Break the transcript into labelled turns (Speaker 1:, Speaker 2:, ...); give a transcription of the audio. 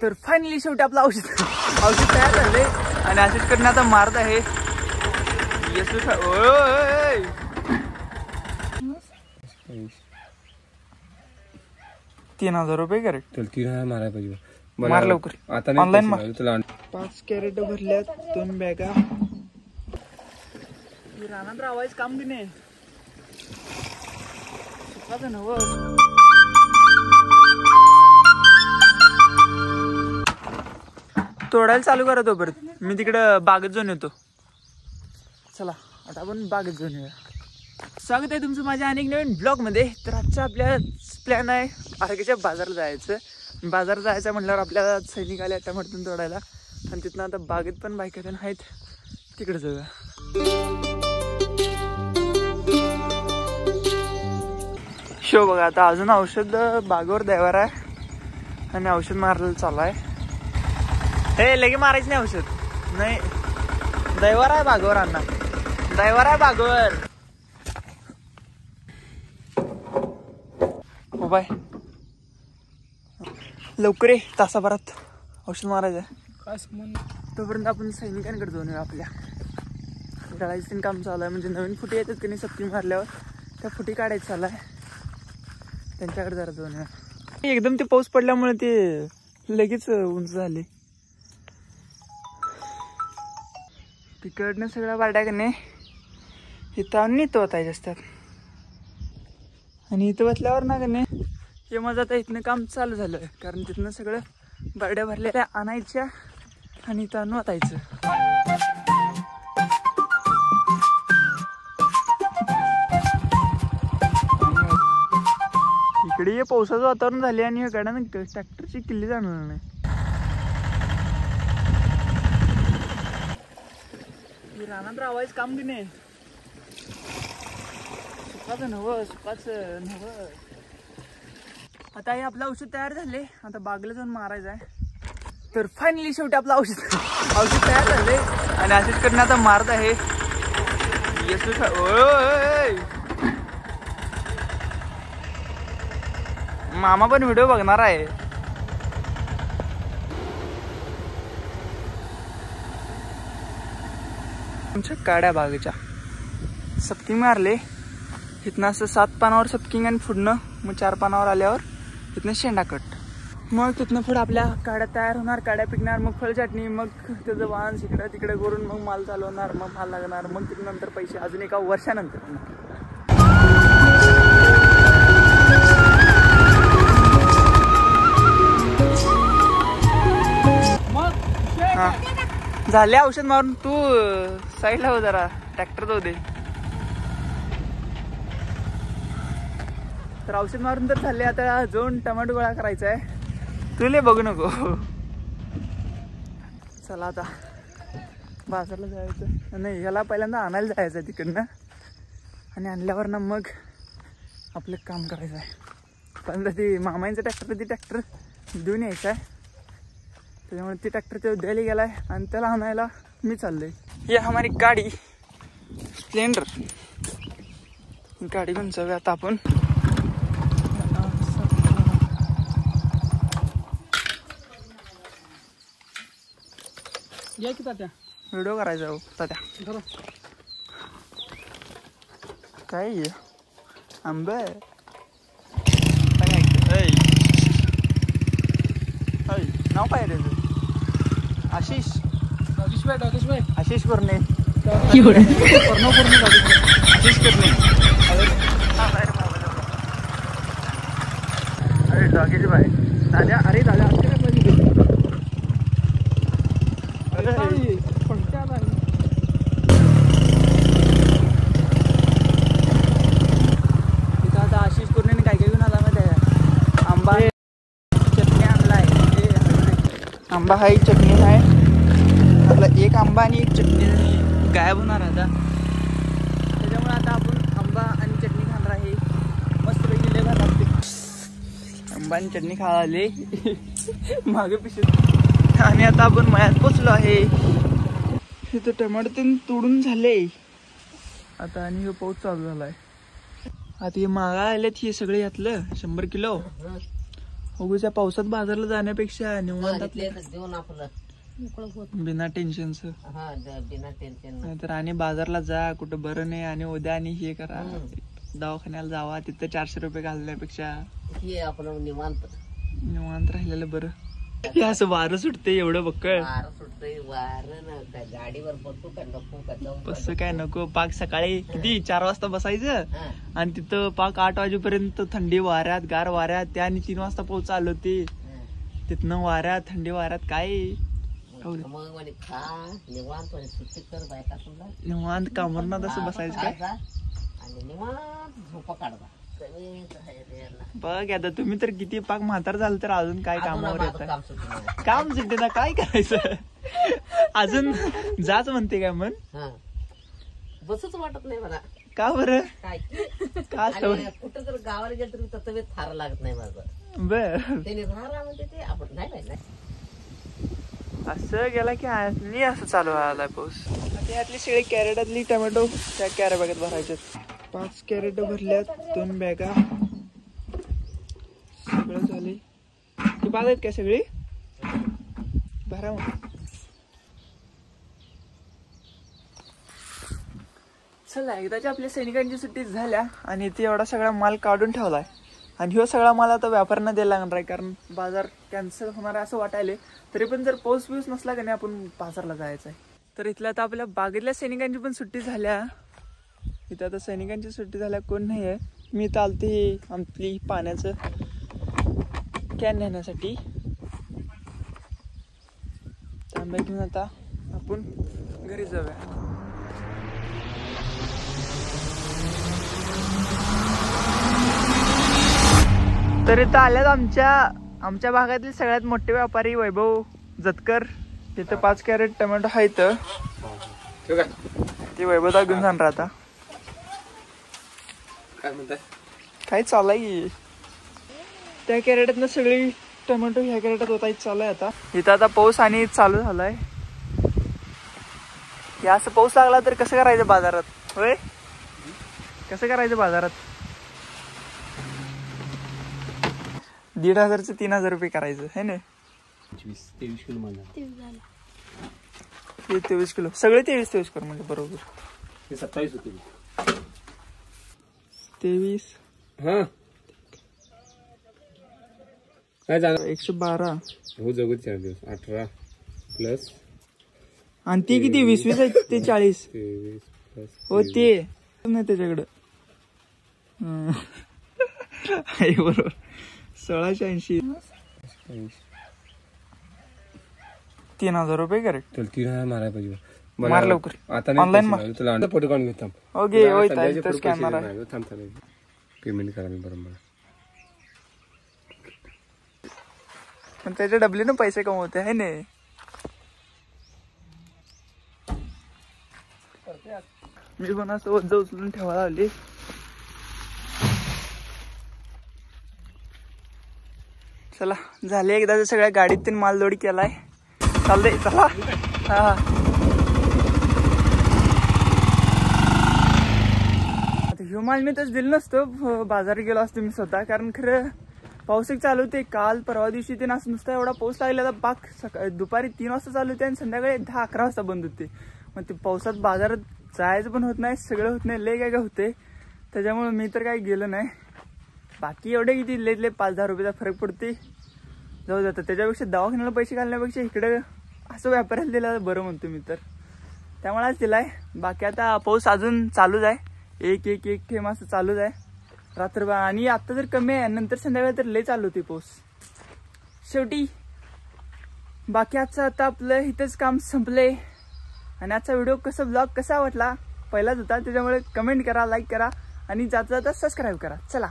Speaker 1: तर फायनली शेवटी आपलं औषध तयार झाले आणि असेच कडनं आता मारत आहे. 3000 रुपये करेक्ट.
Speaker 2: 3000 मारायला पाहिजे.
Speaker 1: मार लवकर
Speaker 2: आता
Speaker 1: ऑनलाईन मार. 5 कॅरेट भरल्यात 2 बॅगा. रानात रावायचं काम बी नाही. सुखाचं नव तोडायला चालू करा तोपर्यंत मी तिकडं बागेत जाऊन येतो. चला आता आपण बागेत जाऊन येऊया. स्वागत आहे तुमचं माझ्या अनेक नवीन ब्लॉगमध्ये. तर आजचा आपल्या प्लॅन आहे आरकेच्या बाजारला जायचं. बाजारात जायचं म्हटल्यावर आपल्याला सैनिक आले टमाटून तोडायला आणि तिथनं आता बागेत पण बायका पण आहेत तिकडे जाऊया. शो बघा आता अजून औषध बागेवर द्यावर आहे आणि औषध मारायला चालू आहे. हे लगे मारायचं नाही औषध नाही. दैवार आहे बागेवर अण्णा. दैवार आहे बागेवर. हो बाय लवकर ये. तासाभरात औषध मारायचं आहे. तोपर्यंत आपण सैनिकांकडे जाऊन येऊ. आपल्या गळायचं काम चालू आहे. म्हणजे नवीन फुटी येतात की नाही सप्ती मारल्यावर त्या फुटी काढायचं चालू आहे. त्यांच्याकडे जरा जाऊन येऊ. एकदम ते पाऊस पडल्यामुळे ते लगेच उंच झाले. तिकडनं सगळ्या बारड्या का नाही इथं इथं वतायचे असतात आणि इथं बसल्यावर ना का नाही हे माझं आता इथनं काम चालू झालं. कारण तिथनं सगळं बारड्या भरलेल्या आणायच्या आणि इथं आणून वतायचं. इकडे हे पावसाचं वातावरण झाले आणि गाड्यानं ट्रॅक्टरची किल्ली जाणार नाही. रानात रावायचं काम बी नाही. सुखाचं नवं. आता हे आपलं औषध तयार झाले. आता बागेला जाऊन मारायचं आहे. तर फायनली शेवटी आपलं औषध तयार झाले आणि असेच कडनं आता मारत आहे. मामा पण व्हिडिओ बघणार आहे. आमच्या काड्या बागेच्या सपकिंग मारले. इथनं असं 7 पानावर सपकिंग आणि पुढनं मग 4 पानावर आल्यावर इथनं शेंडा कट. मग तिथनं पुढं आपल्या काड्या तयार होणार. काड्या पिकणार. मग फळ चटणी. मग त्याचं वाहन इकडं तिकडे करून मग माल चालू होणार. मग माल लागणार. मग तिथनंतर पैसे अजून एका वर्षानंतर. हा झाले औषध मारून. तू साईडला हो जरा. ट्रॅक्टर जाऊ दे. तर औषध मारून तर झाले. आता जाऊन टमाटो गोळा करायचा आहे. तुले बघू नको. चला आता बाजारला जायचं. नाही ह्याला पहिल्यांदा आणायला जायचं तिकडनं आणि आणल्यावर ना मग आपलं काम करायचं आहे. पहिल्यांदा ती मामांचं ट्रॅक्टर देऊन यायचं आहे. त्याच्यामुळे ती ट्रॅक्टर ते द्यायला गेलाय आणि त्याला आणायला मी चाललोय. ही हमारी गाडी स्प्लेंडर. गाडी पण जाऊया आता आपण. या की तात्या व्हिडिओ करायचा हो तात्या. काय आंब नाव काय रे? आशिष करणे. आशिष करणे. अरे डॉगेज बाय दादा. अरे दादा तिथं आता आशिष करणे काय घेऊन आला माहिती आहे? आंबा चटणी आणलाय. आंबा हा एक चटणी आहे. आपला एक आंबा आणि एक चटणी गायब होणार आता. त्याच्यामुळे आता आपण आंबा आणि चटणी खाणार आहे. मस्त पैकी लय भात लागते. आंबा आणि चटणी खायला मागे पिशवी. आणि आता आपण मळ्यात पोचलो आहे. इथं टमाटर तोडून झाले. आता आणि हे पाऊस चालू झालाय. आता हे मागा आलेत हे सगळे यातलं 100 किलो. उगीच्या पावसात बाजारला जाण्यापेक्षा निवांत
Speaker 2: देऊन आपलं
Speaker 1: बिना टेन्शनच.
Speaker 2: बिना टेन्शन.
Speaker 1: नाहीतर आणि बाजारला जा कुठं बरं नाही आणि उद्या आणि हे करा, दवाखान्याला जावा, तिथं 400 रुपये घालण्यापेक्षा
Speaker 2: हे आपलं
Speaker 1: निवांत राहिलेलं बरं. हे असं वारं सुटते एवढं बक्कळ.
Speaker 2: गाडीवर बसू का नको का?
Speaker 1: बसू काय नको. पाक सकाळी किती 4 वाजता बसायचं आणि तिथं पाक 8 वाजेपर्यंत थंडी वाऱ्यात गार वाऱ्यात, त्या आणि 3 वाजता पाऊस चालू होती. तिथनं वाऱ्यात थंडी वाऱ्यात काय निवांत कामरनात असं बसायचं काय. बघ आता तुम्ही तर किती पाक म्हातार झालं तर अजून काय कामावर येत. काम सुटते ना, काय करायचं. अजून जाच म्हणते काय मन
Speaker 2: बसच वाटत नाही मला.
Speaker 1: का बरं?
Speaker 2: काय
Speaker 1: का
Speaker 2: कुठं तर गावाला गेलं तरी तब्येत थार लागत नाही माझं.
Speaker 1: बर
Speaker 2: त्याने राहा म्हणते ते आपण नाही
Speaker 1: असं गेला की आणि असं चालू आला पाऊस. यातली सगळी कॅरेटातली टोमॅटो त्या कॅरे बॅगेत भरायच्यात. 5 कॅरेट भरल्यात, 2 बॅगा सगळं झाले. ती बाद आहेत काय सगळी? भरा मग. चला एकदाच्या आपल्या सैनिकांची सुट्टी झाल्या आणि ते एवढा सगळा माल काढून ठेवलाय आणि ह्यो सगळा माल आता व्यापाऱ्यांना द्यायला लागणार आहे, कारण बाजार कॅन्सल होणार आहे असं वाटायले. तरी पण जर पाऊस बिऊस नसला का नाही आपण बाजारला जायचं आहे. तर इथल्या आता आपल्या बागेतल्या सैनिकांची पण सुट्टी झाल्या. इथं आता सैनिकांची सुट्टी झाल्या कोण नाही आहे. मी इथं आलते आपली पाण्याचं कॅन नेण्यासाठी. तांब्या घेऊन आता आपण घरी जाऊया. तर इथं आल्यात आमच्या भागातील सगळ्यात मोठे व्यापारी वैभव जतकर. तिथं 5 कॅरेट टोमॅटो आहेत. ते वैभवदा घेऊन जाणार आता.
Speaker 3: काय म्हणताय?
Speaker 1: काय चालू आहे त्या कॅरेटातनं सगळी टोमॅटो ह्या कॅरेटात होता चालू आहे. आता इथं आता पाऊस आणि चालू झालाय. या असं पाऊस लागला तर कसं करायचं बाजारात? होय कसं करायचं बाजारात? 1,500चं 3,000 रुपये करायचं है ना.
Speaker 3: 23 किलो मला
Speaker 1: 23 किलो सगळे 23 कर म्हणजे बरोबर.
Speaker 3: 27 होते
Speaker 1: 23.
Speaker 3: हा काय झालं?
Speaker 1: 112
Speaker 3: हो जगत 4 दिवस 18 प्लस
Speaker 1: आणि ते किती 20 आहेत ते 40.
Speaker 3: 23 प्लस
Speaker 1: हो ते नाही त्याच्याकडं बरोबर 1680. 3,000 रुपये करेक्ट.
Speaker 3: 3,000 मारायला पाहिजे.
Speaker 1: मार लवकर
Speaker 3: आता
Speaker 1: ऑनलाईन मार.
Speaker 3: तुला फोटो काढून घेतो.
Speaker 1: ओके होय स्कॅनर आहे.
Speaker 3: थांब पेमेंट करा मी बरोबर.
Speaker 1: पण त्याच्या डबलीनं पैसे कमवते आहे ना. मी कोणाचं ओझं उचलून ठेवायला आली. चला झाले एकदा सगळ्या गाडीत माल लोड केलाय. चालतंय चला. हा ह्यो माल मी तसं दिलं नसतं, बाजारात गेलो असतो मी स्वतः. कारण खरं पाऊस एक चालू होते काल परवा दिवशी. ते असं नुसतं एवढा पाऊस लागला तर पाक दुपारी 3 वाजता चालू होते आणि संध्याकाळी 10-11 वाजता बंद होते. मग ते पावसात बाजारात जायचं पण होत नाही, सगळं होत नाही, लय काय काय होते. त्याच्यामुळे मी तर काही गेलो नाही. बाकी एवढे किती लय 5-10 रुपयाचा फरक पडते, जाऊ जातं. त्याच्यापेक्षा दवाखान्याला पैसे घालण्यापेक्षा इकडे असं व्यापाऱ्याला दिलं बरं म्हणतो मी तर. त्यामुळे आज दिलाय. बाकी आता पाऊस अजून चालूच आहे, एक थेंब असं चालूच आहे रात्रभर. आणि आता जर कमी आहे नंतर संध्याकाळी तर लय चालू होते पाऊस. शेवटी बाकी आजचं आता आपलं इथंच काम संपलंय. आणि आजचा व्हिडिओ ब्लॉग कसा वाटला पहिलाच होता, त्याच्यामुळे कमेंट करा, लाईक करा आणि जाता जाता सबस्क्राईब करा. चला.